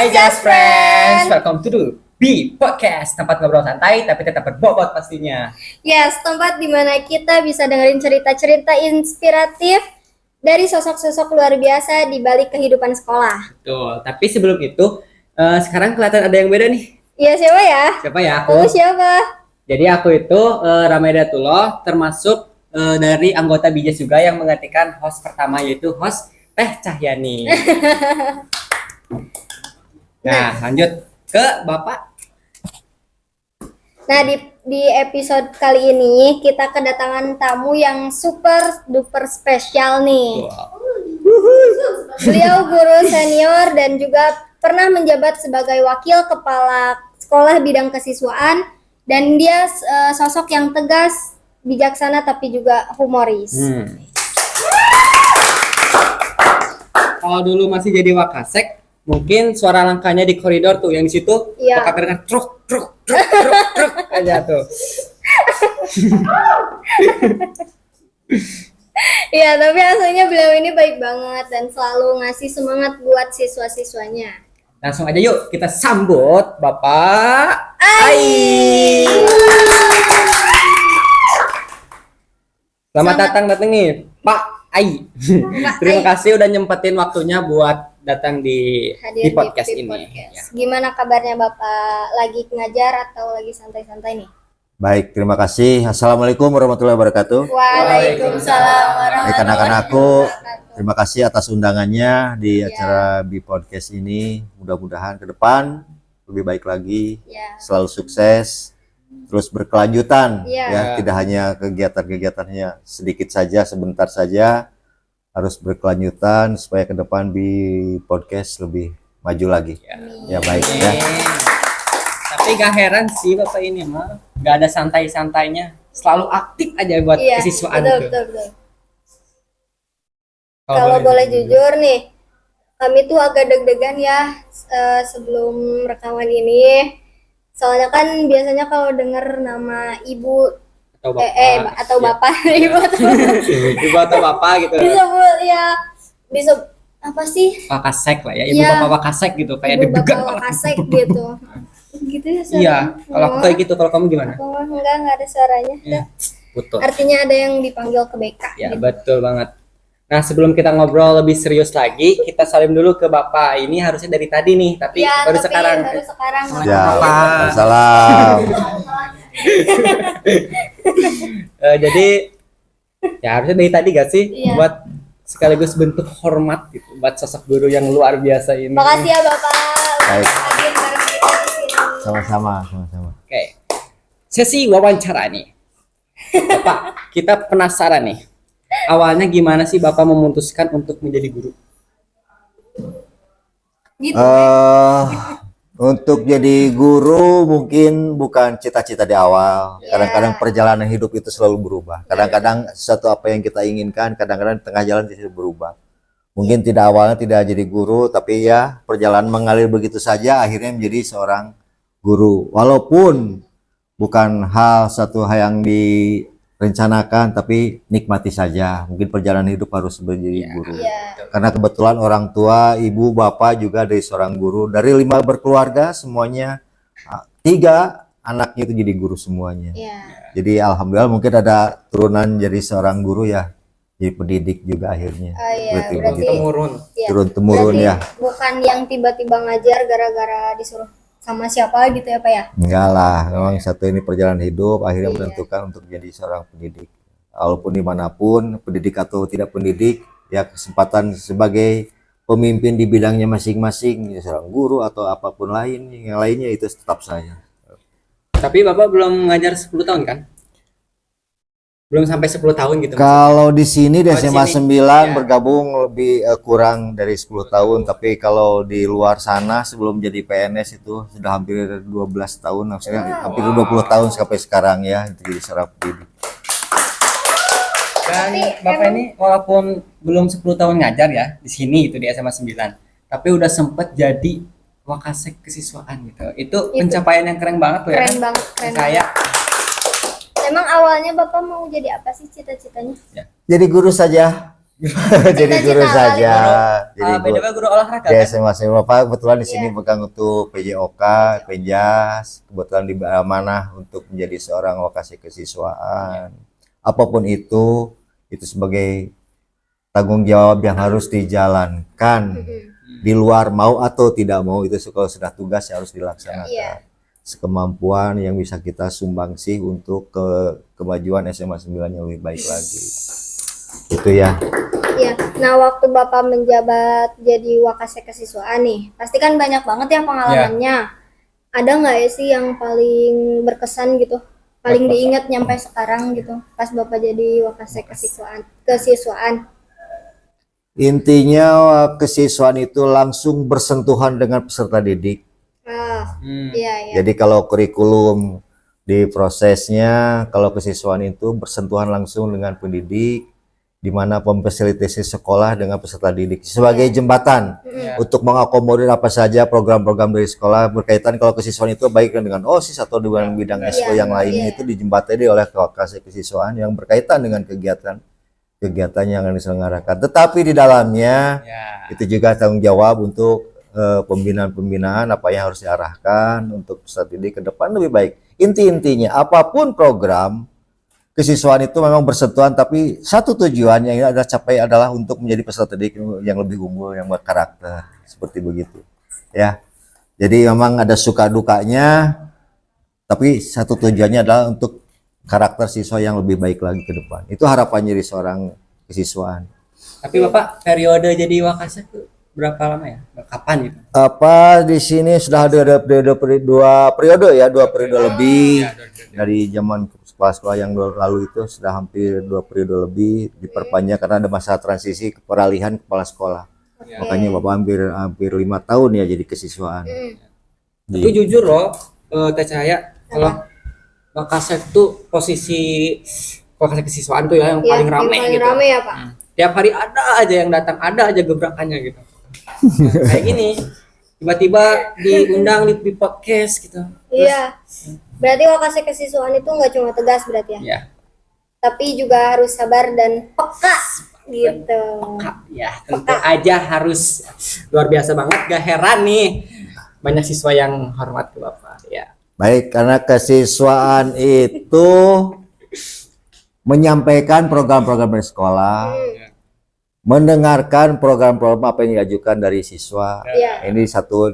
Hai Just Friends, welcome to the B Podcast, tempat ngobrol santai tapi tetap berbobot pastinya. Yes, tempat di mana kita bisa dengerin cerita-cerita inspiratif dari sosok-sosok luar biasa di balik kehidupan sekolah. Betul, tapi sebelum itu, sekarang kelihatan ada yang beda nih. Iya, siapa ya? Siapa ya? Kamu siapa? Jadi aku itu Ramedatullah, termasuk dari anggota Bijas juga yang menggantikan host pertama, yaitu host Teh Cahyani. Nah, lanjut ke Bapak. Nah, di episode kali ini kita kedatangan tamu yang super duper spesial nih. Wow. Beliau guru senior dan juga pernah menjabat sebagai wakil kepala sekolah bidang kesiswaan, dan dia sosok yang tegas, bijaksana tapi juga humoris. Kalau dulu masih jadi Wakasek, mungkin suara langkahnya di koridor tuh yang di situ, Iya. bakal kedengar truk aja tuh. Iya, tapi aslinya beliau ini baik banget dan selalu ngasih semangat buat siswa-siswanya. Langsung aja yuk kita sambut Bapak Ai. Selamat datang nih Pak Ai. Terima kasih udah nyempetin waktunya buat datang di podcast ini. Ya. Gimana kabarnya Bapak? Lagi ngajar atau lagi santai-santai nih? Baik, terima kasih. Assalamualaikum warahmatullahi wabarakatuh. Waalaikumsalam warahmatullahi Baik anak-anakku, wabarakatuh. terima kasih atas undangannya di Ya. acara B Podcast ini. Mudah-mudahan ke depan lebih baik lagi, Ya. selalu sukses, terus berkelanjutan. Ya. Ya, tidak hanya kegiatan-kegiatannya sedikit saja, sebentar saja, harus berkelanjutan supaya ke depan B Podcast lebih maju lagi. Ya baik ya. Tapi gak heran sih Bapak ini mah, gak ada santai-santainya, selalu aktif aja buat Iya, kesiswaan betul, tuh. betul. Kalau boleh jujur nih, kami tuh agak deg-degan ya sebelum rekaman ini. Soalnya kan biasanya kalau denger nama ibu atau Bapak, atau bapak, ibu atau bapak, Ibu atau Bapak gitu. bisa apa sih? Wakasek lah ya, Ibu Iya. Bapak Wakasek gitu, kayak Ibu deg-degan bapak banget. Wakasek gitu. Gitu ya suaranya. Iya, kalau aku kayak gitu, kalau kamu gimana? Enggak ada suaranya. Iya, betul. Artinya ada yang dipanggil ke BK. Ya, gitu. betul banget. Nah, sebelum kita ngobrol lebih serius lagi, kita salim dulu ke Bapak. Ini harusnya dari tadi nih, tapi Iya, baru tapi sekarang. baru sekarang. Ya, Bapak. salam. Jadi ya harusnya dari tadi gak sih, Iya. buat sekaligus bentuk hormat gitu buat sosok guru yang luar biasa ini. Makasih ya Bapak. Baik. Hadir bareng kita di sini. Sama-sama, sama-sama. Oke. Sesi wawancara nih. Bapak, kita penasaran nih. Awalnya gimana sih Bapak memutuskan untuk menjadi guru? Gitu. Untuk jadi guru mungkin bukan cita-cita di awal. Ya. Kadang-kadang perjalanan hidup itu selalu berubah. Kadang-kadang sesuatu apa yang kita inginkan, kadang-kadang di tengah jalan itu berubah. Mungkin tidak awalnya tidak jadi guru, tapi ya perjalanan mengalir begitu saja akhirnya menjadi seorang guru. Walaupun bukan satu hal yang direncanakan, tapi nikmati saja. Mungkin perjalanan hidup harus menjadi guru. Iya. Karena kebetulan orang tua, ibu, bapak juga dari seorang guru. Dari 5 berkeluarga semuanya 3 anaknya itu jadi guru semuanya. Iya. Jadi alhamdulillah mungkin ada turunan jadi seorang guru ya, jadi pendidik juga akhirnya. Oh iya, Berarti berarti Temurun. iya. turun temurun Berarti ya. bukan yang tiba-tiba ngajar gara-gara disuruh sama siapa gitu ya Pak ya? Enggak lah, memang satu ini perjalanan hidup akhirnya Iya. menentukan untuk jadi seorang pendidik. Walaupun dimanapun, pendidik atau tidak pendidik, ya kesempatan sebagai pemimpin di bidangnya masing-masing, ya seorang guru atau apapun lain, yang lainnya itu tetap saya. Tapi Bapak belum ngajar 10 tahun kan? Belum sampai 10 tahun gitu. Kalau di sini di Oh, di SMA sini. 9 Ya. bergabung lebih kurang dari 10 tahun, tapi kalau di luar sana sebelum jadi PNS itu sudah hampir 12 tahun, maksudnya hampir 20 tahun sampai sekarang ya jadi seorang pendidik. Dan Tapi Bapak emang- ini walaupun belum 10 tahun ngajar ya di sini itu di SMA 9, tapi udah sempet jadi Wakasek kesiswaan gitu. Itu pencapaian yang keren banget tuh ya. Keren kan? banget, keren Saya Emang awalnya Bapak mau jadi apa sih cita-citanya? Jadi guru saja. jadi guru Cita-cita saja. Guru, Jadi beda guru guru olahraga di kan? SMA Bapak kebetulan di sini Iya. pegang untuk PJOK, Penjas, kebetulan diberi amanah untuk menjadi seorang wakase kesiswaan. Apapun itu sebagai tanggung jawab yang harus dijalankan. Di luar mau atau tidak mau itu kalau sudah tugas yang harus dilaksanakan. Iya. Sekemampuan yang bisa kita sumbangsi untuk kemajuan SMA 9 yang lebih baik lagi. Itu ya. Iya. Nah, waktu Bapak menjabat jadi wakase kesiswaan nih, pasti kan banyak banget ya pengalamannya. Ada nggak ya sih yang paling berkesan gitu? Paling diingat nyampe sekarang gitu, pas Bapak jadi wakase kesiswaan. Intinya kesiswaan itu langsung bersentuhan dengan peserta didik. Ah, Hmm. iya, iya. Jadi kalau kurikulum di prosesnya, kalau kesiswaan itu bersentuhan langsung dengan pendidik, di mana memfasilitasi sekolah dengan peserta didik sebagai jembatan Ya. untuk mengakomodir apa saja program-program dari sekolah berkaitan kalau kesiswaan itu baik dengan OSIS atau dengan bidang SO yang lainnya itu dijembatani oleh wakase kesiswaan yang berkaitan dengan kegiatan yang diselenggarakan. Tetapi di dalamnya Ya. itu juga tanggung jawab untuk pembinaan-pembinaan apa yang harus diarahkan untuk peserta didik ke depan lebih baik. Intinya apapun program kesiswaan itu memang bersentuhan, tapi satu tujuan yang ada capai adalah untuk menjadi peserta didik yang lebih unggul, yang berkarakter, seperti begitu. Ya, jadi memang ada suka dukanya, tapi satu tujuannya adalah untuk karakter siswa yang lebih baik lagi ke depan. Itu harapannya dari seorang kesiswaan. Tapi Bapak periode jadi wakase tuh berapa lama ya? Kapan gitu? Apa di sini sudah ada dua periode lebih dari zaman sekolah yang lalu itu sudah hampir 2 periode lebih diperpanjang karena ada masa transisi peralihan kepala sekolah. Makanya Bapak hampir 5 tahun ya jadi kesiswaan. Tapi jujur loh, Teh Cahaya, kalau wakase tuh posisi wakase kesiswaan tuh ya yang paling Yang rame paling gitu. rame ya, Pak. Tiap hari ada aja yang datang, ada aja gebrakannya gitu. Nah, kayak gini, tiba-tiba diundang di podcast gitu. Iya. Berarti wakase kesiswaan itu nggak cuma tegas berarti ya, Ya, tapi juga harus sabar dan peka gitu. Kak, ya tentu aja harus luar biasa banget. Gak heran nih banyak siswa yang hormat ke Bapak. Ya, Baik, karena kesiswaan itu menyampaikan program-program dari sekolah, mendengarkan program-program apa yang diajukan dari siswa. Iya. Ini satu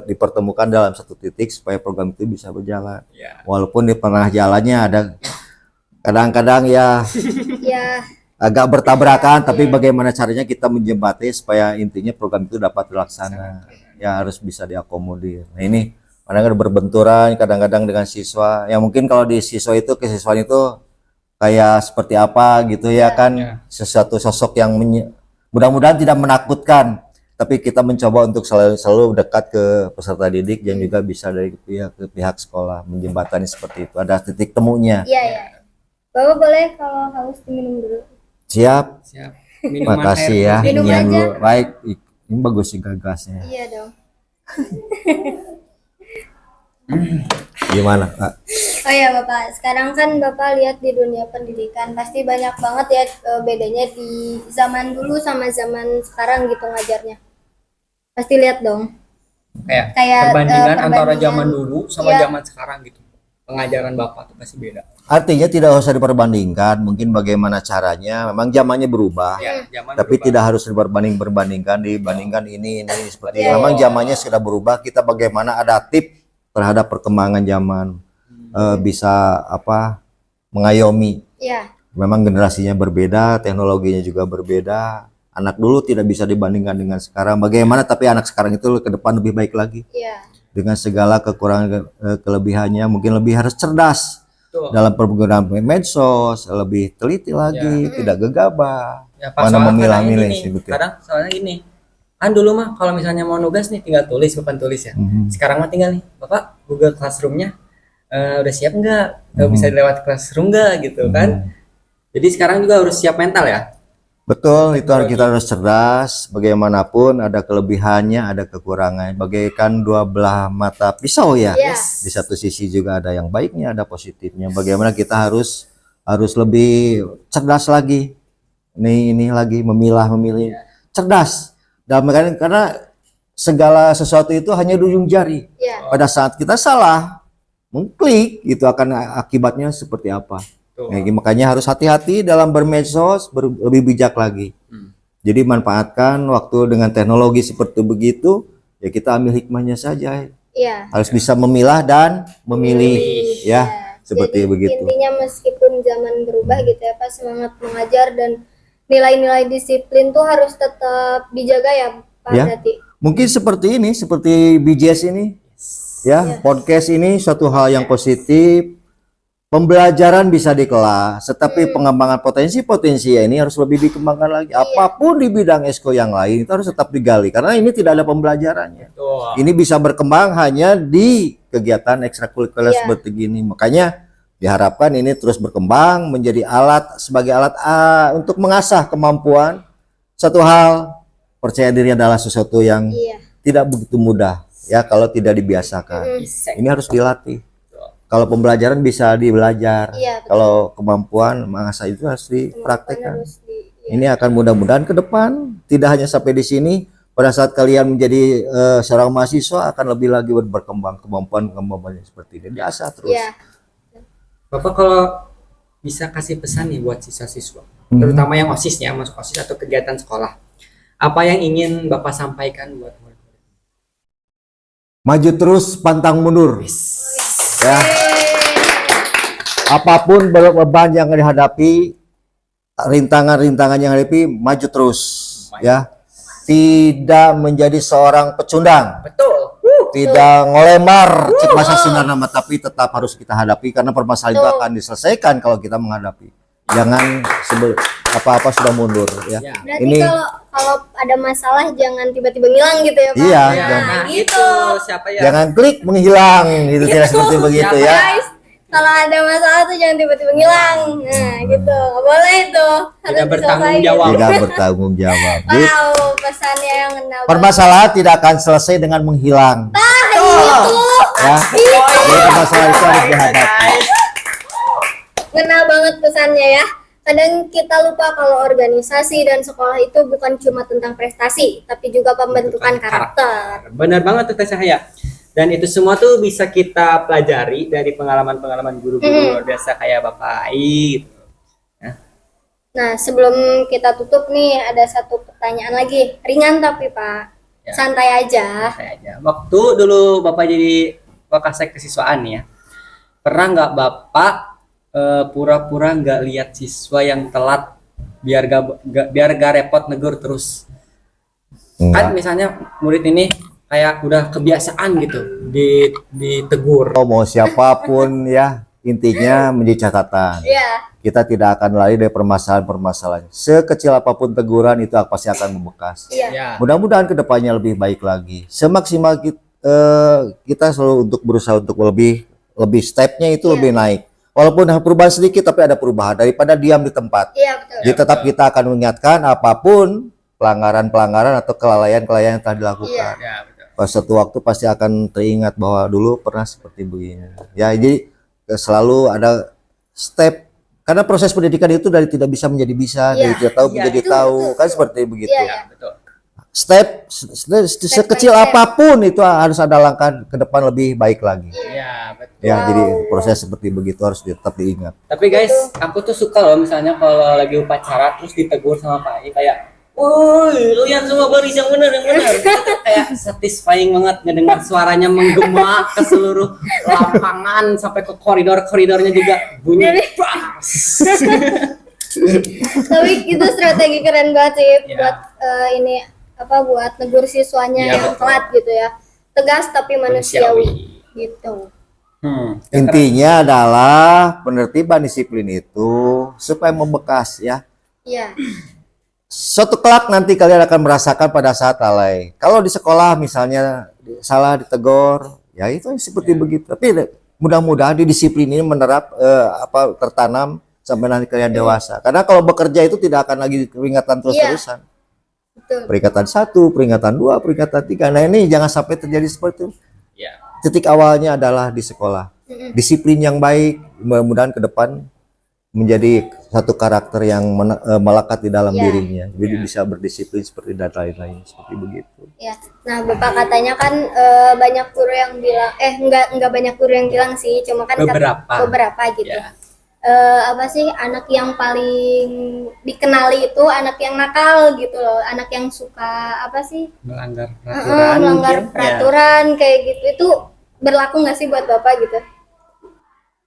dipertemukan dalam satu titik supaya program itu bisa berjalan. ya. Walaupun di tengah jalannya ada kadang-kadang ya Ya, agak bertabrakan, tapi bagaimana caranya kita menjembatani supaya intinya program itu dapat dilaksana. Ya harus bisa diakomodir. Nah ini kadang-kadang berbenturan kadang-kadang dengan siswa. Ya mungkin kalau di siswa itu kesiswaan itu kayak seperti apa gitu ya kan, sesuatu sosok yang mudah-mudahan tidak menakutkan, tapi kita mencoba untuk selalu dekat ke peserta didik dan juga bisa dari pihak sekolah menjembatani seperti itu, ada titik temunya. iya, iya. Bapak boleh kalau haus diminum dulu. Siap. Siap. Minuman Makasih air ya. putih. Minum Yang aja. dulu. Baik, ini bagus sih gagasnya. Iya dong. Gimana, Kak? Oh ya Bapak, sekarang kan Bapak lihat di dunia pendidikan pasti banyak banget ya bedanya di zaman dulu sama zaman sekarang gitu ngajarnya. Pasti lihat dong. Kayak, perbandingan antara perbandingan. zaman dulu sama Iya. zaman sekarang gitu. Pengajaran Bapak tuh pasti beda. Artinya tidak usah diperbandingkan, mungkin bagaimana caranya, memang zamannya berubah. Ya, zaman Tapi berubah. tidak harus dibandingkan ini seperti Iya, memang iya. zamannya sudah berubah, kita bagaimana adaptif terhadap perkembangan zaman, bisa mengayomi. Iya, Memang generasinya berbeda, teknologinya juga berbeda. Anak dulu tidak bisa dibandingkan dengan sekarang. Bagaimana tapi anak sekarang itu ke depan lebih baik lagi iya. dengan segala kekurangan kelebihannya, mungkin lebih harus cerdas Tuh. dalam penggunaan medsos, lebih teliti lagi, tidak gegabah. Ya, Pak, Mana soalnya memilah-milih kadang sih, gini, betul. kadang soalnya gini, kan dulu mah kalau misalnya mau nugas nih tinggal tulis papan tulis ya. Sekarang mah tinggal nih, Bapak Google Classroom-nya udah siap nggak? Bisa dilewati Classroom nggak gitu kan? Jadi sekarang juga harus siap mental ya. Betul, itu kita harus cerdas. Bagaimanapun ada kelebihannya, ada kekurangan. Bagaikan dua belah mata pisau ya. Yes. Di satu sisi juga ada yang baiknya, ada positifnya. Bagaimana kita harus lebih cerdas lagi ini lagi memilih cerdas dalam karena segala sesuatu itu hanya di ujung jari. Iya. Pada saat kita salah mengklik itu akan akibatnya seperti apa. Tuh. Nah, makanya harus hati-hati dalam bermedsos, lebih bijak lagi. Jadi manfaatkan waktu dengan teknologi seperti begitu, ya kita ambil hikmahnya saja. Iya. Harus bisa memilah dan memilih, ya, seperti Jadi begitu. intinya meskipun zaman berubah gitu ya Pak, semangat mengajar dan nilai-nilai disiplin tuh harus tetap dijaga ya Pak Ya. berarti. Mungkin seperti ini, seperti BJS ini, ya, podcast ini suatu hal yang positif. Pembelajaran bisa di kelas, tetapi pengembangan potensi-potensi ini harus lebih dikembangkan lagi. Apapun di bidang esko yang lain itu harus tetap digali karena ini tidak ada pembelajarannya. Tuh. Ini bisa berkembang hanya di kegiatan ekstrakurikuler seperti gini. Makanya diharapkan ini terus berkembang menjadi alat sebagai alat untuk mengasah kemampuan. Satu hal, percaya diri adalah sesuatu yang Iya. tidak begitu mudah ya kalau tidak dibiasakan. Ini harus dilatih. Kalau pembelajaran bisa dibelajar. Iya, betul. Kalau kemampuan mengasah itu harus dipraktekkan. Harus di- Ini akan mudah-mudahan ke depan tidak hanya sampai di sini. Pada saat kalian menjadi seorang mahasiswa akan lebih lagi berkembang kemampuan seperti ini. Diasah terus. Iya. Bapak kalau bisa kasih pesan nih buat siswa-siswa, terutama yang OSIS ya, masuk OSIS atau kegiatan sekolah. Apa yang ingin Bapak sampaikan buat murid-murid? Maju terus, pantang mundur. Ya. Apapun beban yang dihadapi, rintangan-rintangan yang dihadapi, maju terus. Ya. Tidak menjadi seorang pecundang. Betul. Tidak ngolemar cek bahasa Sunda nama, tapi tetap harus kita hadapi karena permasalahan itu akan diselesaikan kalau kita menghadapi. Jangan apa-apa sudah mundur ya. Ya. Berarti Ini kalau ada masalah jangan tiba-tiba ngilang gitu ya Pak. Iya, Nah, jangan. Nah, gitu. itu siapa ya? jangan klik menghilang gitu, tidak seperti begitu Siapa? ya. Guys, kalau ada masalah tuh jangan tiba-tiba ngilang. Nah, gitu. Nggak boleh itu. Harus Tidak bertanggung diselesaikan. jawab. Tidak bertanggung jawab. Gitu. Wow, pesannya yang ngena banget. Permasalahan tidak akan selesai dengan menghilang. Itu Ya. Jadi permasalahan itu harus dihadapi. ngena banget pesannya ya. Kadang kita lupa kalau organisasi dan sekolah itu bukan cuma tentang prestasi, tapi juga pembentukan karakter. Benar banget tuh Teh Cahaya. Dan itu semua tuh bisa kita pelajari dari pengalaman-pengalaman guru-guru luar biasa kayak Bapak Ai gitu. Nah, sebelum kita tutup nih, ada satu pertanyaan lagi. Ringan tapi Pak. Ya. Santai aja. Saya aja. Waktu dulu Bapak jadi Wakasek kesiswaan nih ya. Pernah nggak Bapak pura-pura nggak lihat siswa yang telat biar gak repot negur terus? Kan misalnya murid ini kayak udah kebiasaan gitu ditegur. Mau siapapun ya, intinya menjadi catatan. Iya. Kita tidak akan lari dari permasalahan-permasalahan. Sekecil apapun teguran itu pasti akan membekas. Iya. Ya. Mudah-mudahan kedepannya lebih baik lagi. Semaksimal kita selalu untuk berusaha untuk lebih stepnya itu lebih naik. Walaupun perubahan sedikit tapi ada perubahan daripada diam di tempat. Iya, betul. Jadi tetap kita akan mengingatkan apapun pelanggaran-pelanggaran atau kelalaian-kelalaian yang telah dilakukan. Ya, betul. Pas suatu waktu pasti akan teringat bahwa dulu pernah seperti begini. Ya, jadi selalu ada step karena proses pendidikan itu dari tidak bisa menjadi bisa, dari tidak tahu menjadi betul, tahu, betul, kan betul. seperti begitu. Iya, Ya, betul. Step sekecil by step. apapun itu harus ada langkah ke depan lebih baik lagi. Ya, betul. Ya, jadi proses seperti begitu harus tetap diingat. Tapi guys, aku tuh suka loh misalnya kalau lagi upacara terus ditegur sama Pak Ai kayak, "Woi, lu yang semua baris yang benar yang benar." Itu tuh kayak satisfying banget ngedengar suaranya menggema ke seluruh lapangan sampai ke koridor-koridornya juga bunyi. Bas. Tapi itu strategi keren banget sih Iya. buat ini buat negur siswanya Iya, yang betul. telat gitu ya. Tegas tapi manusiawi gitu. Intinya adalah penertiban disiplin itu supaya membekas ya. Iya. Suatu kelak nanti kalian akan merasakan pada saat lalai. Kalau di sekolah misalnya salah ditegur, ya itu seperti begitu. Tapi mudah-mudahan di disiplin ini tertanam sampai nanti kalian dewasa. Karena kalau bekerja itu tidak akan lagi peringatan terus-terusan. Betul. Peringatan 1, peringatan 2, peringatan 3. Nah ini jangan sampai terjadi seperti itu. Ya. Titik awalnya adalah di sekolah. Disiplin yang baik, mudah-mudahan ke depan menjadi satu karakter yang melekat di dalam Ya. dirinya. Jadi bisa berdisiplin seperti dan lain-lain seperti begitu. Ya, nah Bapak katanya kan banyak guru yang bilang, enggak banyak guru yang bilang sih, cuma kan beberapa gitu. Ya. Apa sih anak yang paling dikenali itu anak yang nakal gitu loh, anak yang suka apa sih Melanggar peraturan. melanggar mungkin. peraturan kayak gitu, itu berlaku nggak sih buat Bapak gitu?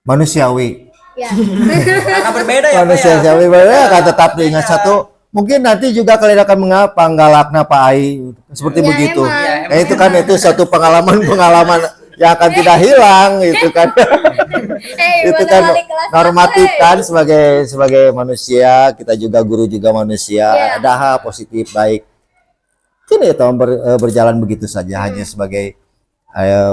Manusiawi. Ya, Karena berbeda ya, Pak, ya. Manusiawi akan tetap diingat satu. Mungkin nanti juga kalian akan mengapa galakna Pak Ai seperti Ya, begitu. emang. Nah, itu kan itu satu pengalaman yang akan tidak hilang itu kan. Itu kan wali kelas normatif aku, kan sebagai manusia, kita juga guru juga manusia, Iya. ada hal positif baik. Ini ya berjalan begitu saja hanya sebagai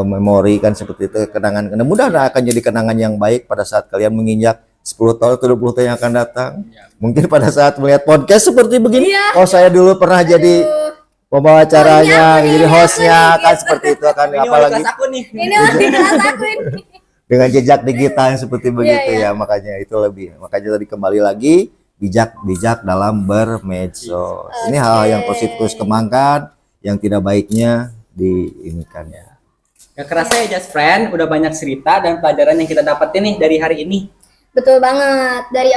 memori kan seperti itu, kenangan. Mudah-mudahan akan jadi kenangan yang baik pada saat kalian menginjak 10 tahun atau 20 tahun yang akan datang. Mungkin pada saat melihat podcast seperti begini, Iya. oh saya dulu pernah jadi pembawa acaranya, jadi hostnya aku nih, kan gitu. seperti itu kan, Ini wali apalagi kelas aku nih. Ini wali kelas aku ini. dengan jejak digital yang seperti begitu Iya. ya, makanya itu lebih, makanya tadi kembali lagi bijak dalam bermedsos. Ini hal yang positif terus kembangkan, yang tidak baiknya diinikan ya. Gak kerasa ya Just Friend, udah banyak cerita dan pelajaran yang kita dapetin nih dari hari ini. Betul banget, dari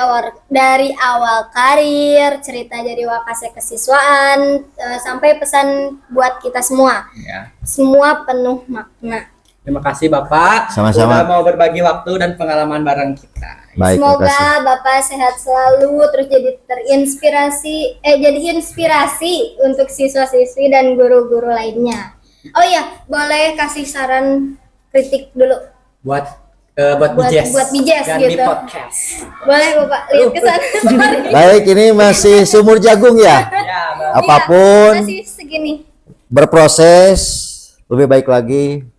awal karir, cerita dari wakase kesiswaan, sampai pesan buat kita semua. Ya. Semua penuh makna. Terima kasih Bapak. Sama-sama. Udah mau berbagi waktu dan pengalaman bareng kita. Baik, terima Semoga kasih. Bapak sehat selalu, terus jadi inspirasi untuk siswa-siswi dan guru-guru lainnya. Oh iya, boleh kasih saran kritik dulu. Buat Buat Bijes. Bijes dan di gitu. podcast. Boleh Bapak lihat ke sana. Baik, ini masih sumur jagung ya. Ya, Bapak. Apapun Masih segini. berproses, lebih baik lagi,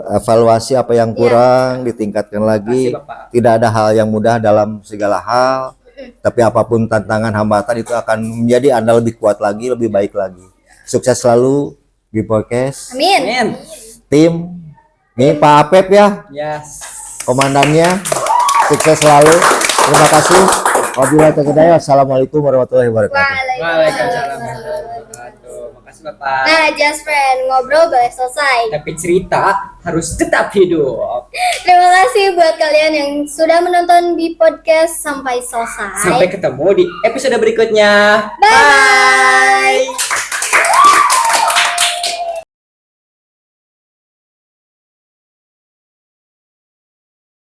evaluasi apa yang kurang, ditingkatkan lagi. Terima kasih, Bapak. Tidak ada hal yang mudah dalam segala hal, tapi apapun tantangan hambatan itu akan menjadi Anda lebih kuat lagi, lebih baik lagi. Sukses selalu di podcast Amin. Amin. tim. Ini Pak Apep ya, Yes. komandannya. Sukses selalu. Terima kasih. Wabillahi taufiq hidayah. Assalamualaikum warahmatullahi wabarakatuh. Waalaikumsalam warahmatullahi wabarakatuh. Makasih Bapak. Nah, Just Friend, ngobrol boleh selesai. Tapi cerita harus tetap hidup. Terima kasih buat kalian yang sudah menonton di podcast sampai selesai. Sampai ketemu di episode berikutnya. Bye.